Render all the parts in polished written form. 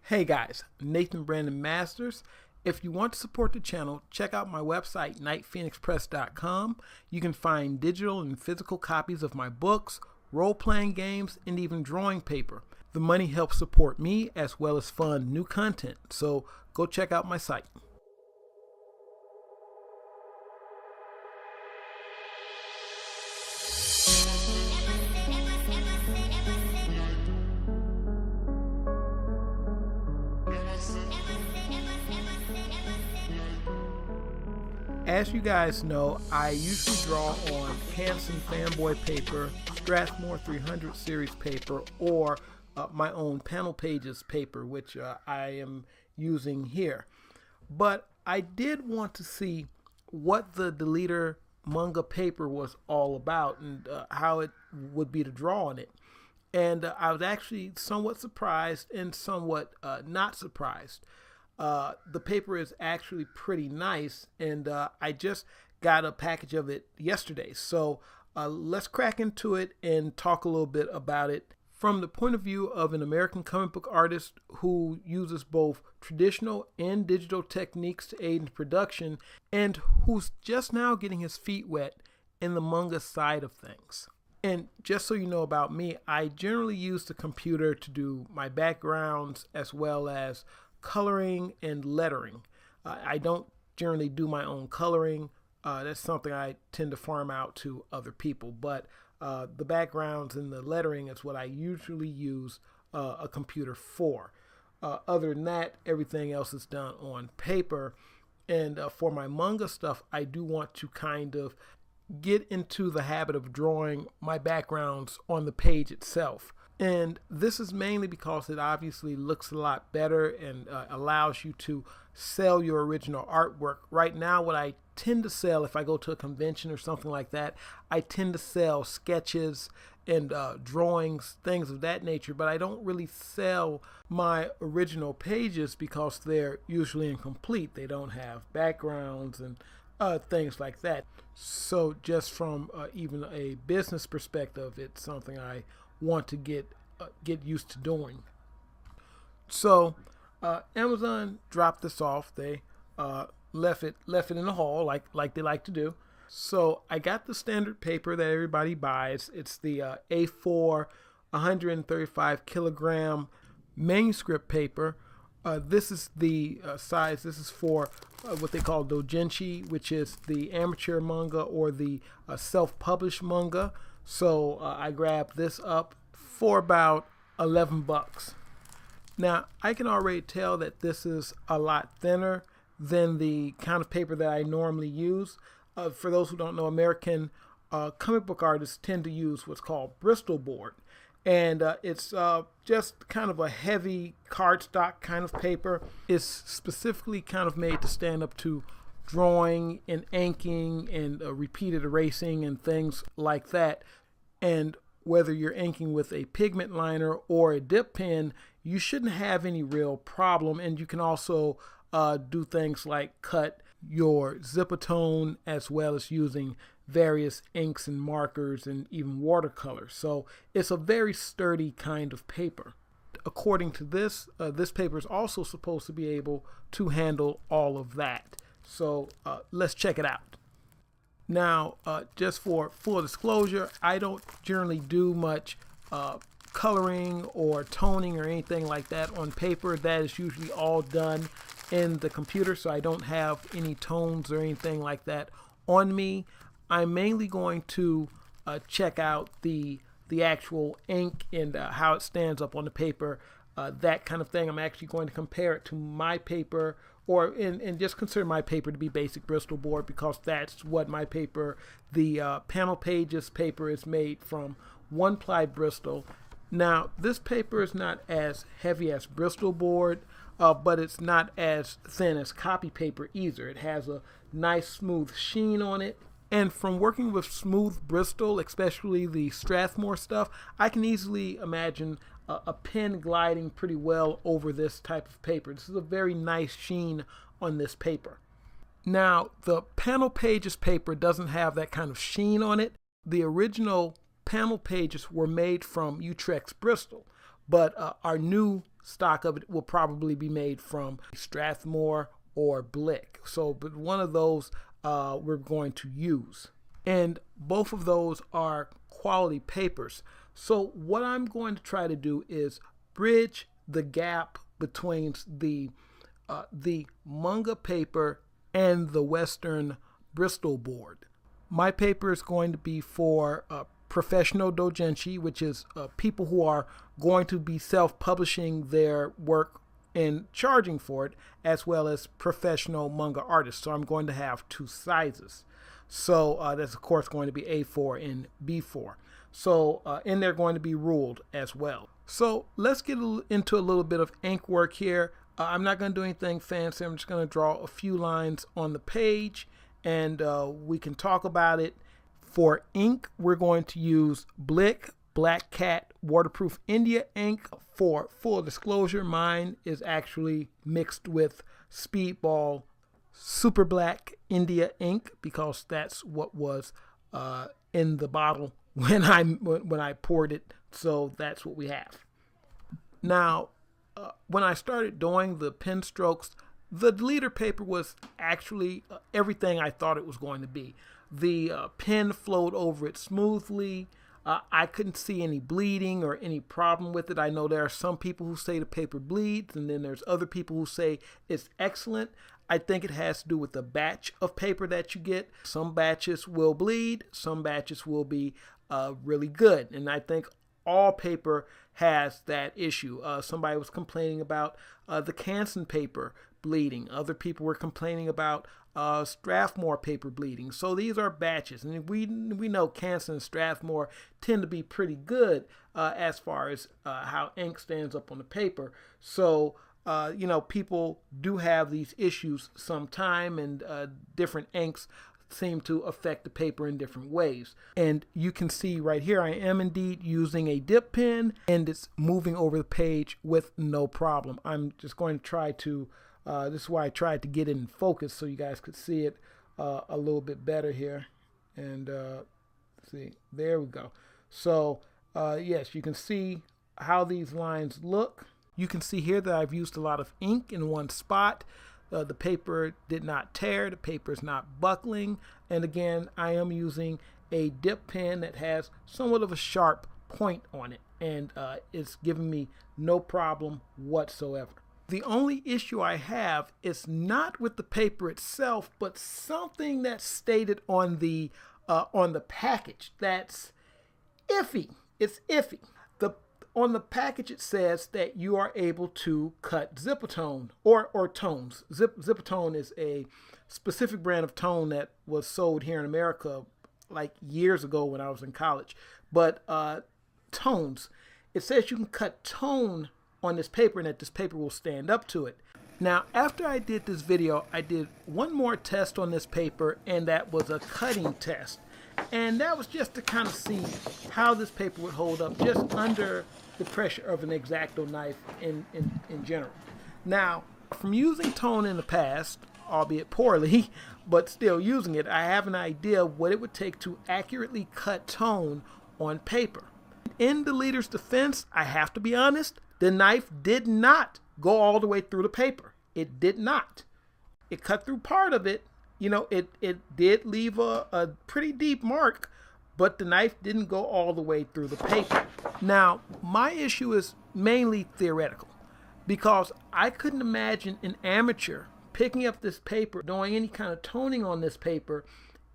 Hey guys, Nathyn Brandon Masters. If you want to support the channel, check out my website, nightphoenixpress.com. You can find digital and physical copies of my books, role-playing games, and even drawing paper. The money helps support me as well as fund new content, so go check out my site. As you guys know, I usually draw on Hanson Fanboy paper, Strathmore 300 series paper, or my own panel pages paper, which I am using here. But I did want to see what the Deleter Manga paper was all about and how it would be to draw on it. And I was actually somewhat surprised and somewhat not surprised. The paper is actually pretty nice, and I just got a package of it yesterday. So let's crack into it and talk a little bit about it from the point of view of an American comic book artist who uses both traditional and digital techniques to aid in production, and who's just now getting his feet wet in the manga side of things. And just so you know about me, I generally use the computer to do my backgrounds as well as coloring and lettering. I don't generally do my own coloring. That's something I tend to farm out to other people. But the backgrounds and the lettering is what I usually use a computer for. Other than that, everything else is done on paper. And for my manga stuff, I do want to kind of get into the habit of drawing my backgrounds on the page itself. And this is mainly because it obviously looks a lot better and allows you to sell your original artwork. Right now, what I tend to sell, if I go to a convention or something like that, I tend to sell sketches and drawings, things of that nature, but I don't really sell my original pages because they're usually incomplete. They don't have backgrounds and things like that. So just from even a business perspective, it's something I want to get used to doing. So Amazon dropped this off. They left it in the hall like they like to do. So I got the standard paper that everybody buys. It's the A4 135 kilogram manuscript paper. This is the size. This is for what they call doujinshi, which is the amateur manga or the self-published manga. So I grabbed this up for about $11. Now I can already tell that this is a lot thinner than the kind of paper that I normally use. For those who don't know, American comic book artists tend to use what's called Bristol board. And it's just kind of a heavy cardstock kind of paper. It's specifically kind of made to stand up to drawing and inking and repeated erasing and things like that. And whether you're inking with a pigment liner or a dip pen, you shouldn't have any real problem. And you can also do things like cut your zipatone as well as using various inks and markers and even watercolor. So it's a very sturdy kind of paper. According to this, this paper is also supposed to be able to handle all of that. So let's check it out. Now, just for full disclosure, I don't generally do much coloring or toning or anything like that on paper. That is usually all done in the computer, so I don't have any tones or anything like that on me. I'm mainly going to check out the actual ink and how it stands up on the paper, that kind of thing. I'm actually going to compare it to my paper, and just consider my paper to be basic Bristol board because that's what my paper, the panel pages paper, is made from 1-ply Bristol. Now this paper is not as heavy as Bristol board, but it's not as thin as copy paper either. It has a nice smooth sheen on it. And from working with smooth Bristol, especially the Strathmore stuff, I can easily imagine a pen gliding pretty well over this type of paper. This is a very nice sheen on this paper. Now, the panel pages paper doesn't have that kind of sheen on it. The original panel pages were made from Utrecht's Bristol, but our new stock of it will probably be made from Strathmore or Blick. So, but one of those we're going to use. And both of those are quality papers. So what I'm going to try to do is bridge the gap between the Manga paper and the Western Bristol board. My paper is going to be for professional doujinshi, which is people who are going to be self-publishing their work and charging for it, as well as professional manga artists. So I'm going to have two sizes. So that's of course going to be A4 and B4. So and they're going to be ruled as well. So let's get into a little bit of ink work here. I'm not going to do anything fancy. I'm just going to draw a few lines on the page, and we can talk about it. For ink, we're going to use Blick Black Cat Waterproof India ink. For full disclosure, mine is actually mixed with Speedball Super Black India ink, because that's what was in the bottle when I poured it. So that's what we have. Now, when I started doing the pen strokes, the leader paper was actually everything I thought it was going to be. The pen flowed over it smoothly. I couldn't see any bleeding or any problem with it. I know there are some people who say the paper bleeds, and then there's other people who say it's excellent. I think it has to do with the batch of paper that you get. Some batches will bleed, some batches will be really good. And I think all paper has that issue. Somebody was complaining about the Canson paper bleeding. Other people were complaining about Strathmore paper bleeding. So these are batches, and we know Canson and Strathmore tend to be pretty good as far as how ink stands up on the paper. So people do have these issues sometime, and different inks seem to affect the paper in different ways. And you can see right here, I am indeed using a dip pen, and it's moving over the page with no problem. I'm just going to try to this is why I tried to get it in focus so you guys could see it a little bit better here. And see, there we go. So yes, you can see how these lines look. You can see here that I've used a lot of ink in one spot. The paper did not tear, the paper is not buckling, and again, I am using a dip pen that has somewhat of a sharp point on it, and it's giving me no problem whatsoever. The only issue I have is not with the paper itself, but something that's stated on the package that's iffy. It's iffy. On the package, it says that you are able to cut Zipatone or tones. Zipatone is a specific brand of tone that was sold here in America like years ago when I was in college. But tones, it says you can cut tone on this paper and that this paper will stand up to it. Now, after I did this video, I did one more test on this paper, and that was a cutting test. And that was just to kind of see how this paper would hold up just under the pressure of an X-Acto knife in general. Now, from using tone in the past, albeit poorly, but still using it, I have an idea what it would take to accurately cut tone on paper. In the leader's defense, I have to be honest, the knife did not go all the way through the paper. It did not. It cut through part of it. It did leave a pretty deep mark, but the knife didn't go all the way through the paper. Now, my issue is mainly theoretical, because I couldn't imagine an amateur picking up this paper, doing any kind of toning on this paper,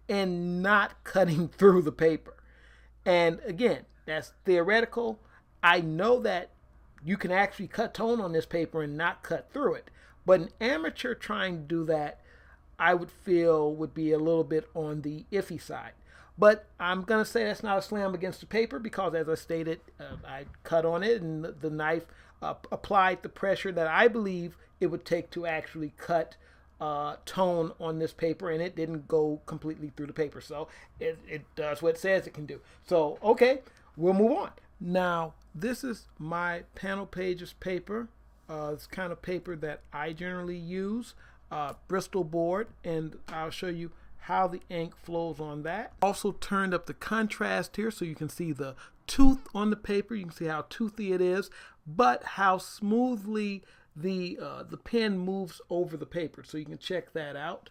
and not cutting through the paper. And again, that's theoretical. I know that you can actually cut tone on this paper and not cut through it, but an amateur trying to do that, I would feel would be a little bit on the iffy side. But I'm going to say that's not a slam against the paper, because as I stated, I cut on it and the knife applied the pressure that I believe it would take to actually cut tone on this paper, and it didn't go completely through the paper. So it does what it says it can do. So, okay, we'll move on. Now, this is my panel pages paper. It's kind of paper that I generally use. Bristol board, and I'll show you how the ink flows on that. Also turned up the contrast here so you can see the tooth on the paper. You can see how toothy it is, but how smoothly the pen moves over the paper. So you can check that out.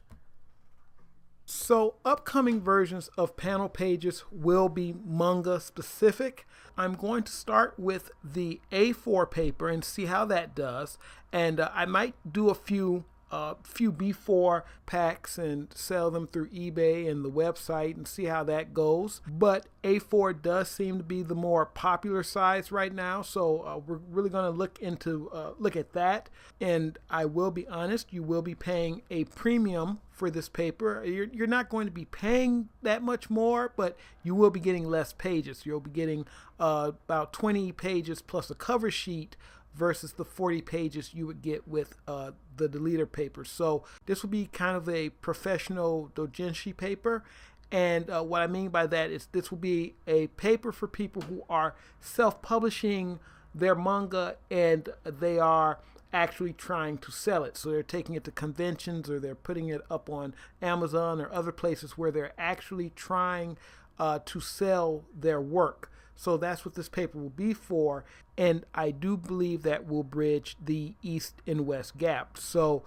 So upcoming versions of panel pages will be manga specific. I'm going to start with the A4 paper and see how that does. And I might do a few B4 packs and sell them through eBay and the website and see how that goes. But A4 does seem to be the more popular size right now, so we're really going to look at that. And I will be honest, you will be paying a premium for this paper. You're not going to be paying that much more, but you will be getting less pages. You'll be getting about 20 pages plus a cover sheet versus the 40 pages you would get with the deleter paper. So this will be kind of a professional doujinshi paper. And what I mean by that is this will be a paper for people who are self-publishing their manga and they are actually trying to sell it. So they're taking it to conventions or they're putting it up on Amazon or other places where they're actually trying to sell their work. So that's what this paper will be for, and I do believe that will bridge the East and West gap. So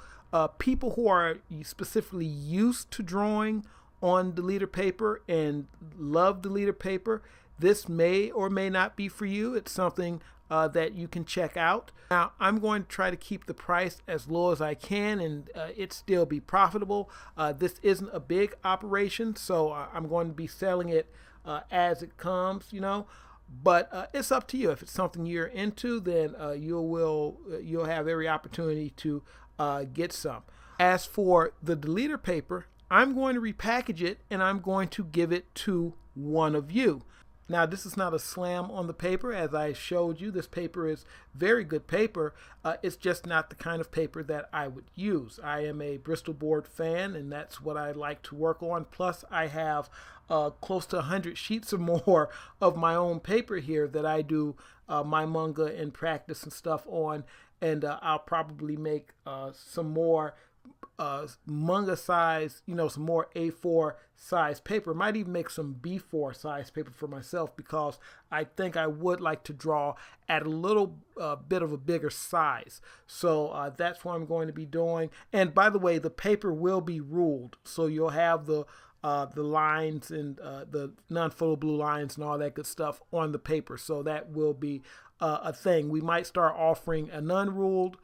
people who are specifically used to drawing on deleter paper and love deleter paper, this may or may not be for you. It's something that you can check out. Now, I'm going to try to keep the price as low as I can and it still be profitable. This isn't a big operation, so I'm going to be selling it as it comes, you know. But it's up to you. If it's something you're into, then you'll have every opportunity to get some. As for the deleter paper, I'm going to repackage it and I'm going to give it to one of you. Now, this is not a slam on the paper. As I showed you, this paper is very good paper. It's just not the kind of paper that I would use. I am a Bristol board fan, and that's what I like to work on. Plus, I have close to 100 sheets or more of my own paper here that I do my manga and practice and stuff on. And I'll probably make some more manga size, some more A4 size paper. Might even make some B4 size paper for myself because I think I would like to draw at a little bit of a bigger size. So that's what I'm going to be doing. And by the way, the paper will be ruled, so you'll have the lines and the non-photo blue lines and all that good stuff on the paper. So that will be a thing. We might start offering an unruled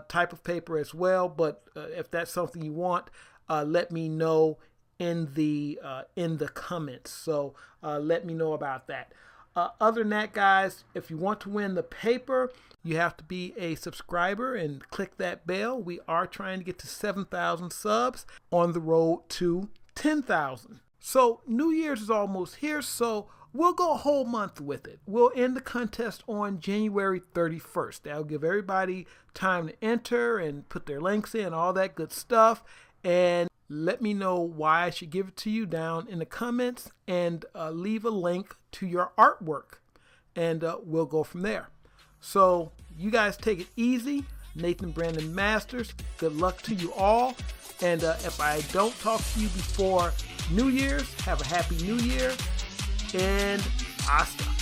type of paper as well, but if that's something you want, let me know in the comments. So let me know about that. Other than that, guys, if you want to win the paper, you have to be a subscriber and click that bell. We are trying to get to 7,000 subs, on the road to 10,000. So New Year's is almost here, so we'll go a whole month with it. We'll end the contest on January 31st. That'll give everybody time to enter and put their links in, all that good stuff. And let me know why I should give it to you down in the comments, and leave a link to your artwork, and we'll go from there. So you guys take it easy. Nathyn Brandon Masters, good luck to you all. And if I don't talk to you before New Year's, have a happy New Year, and hasta.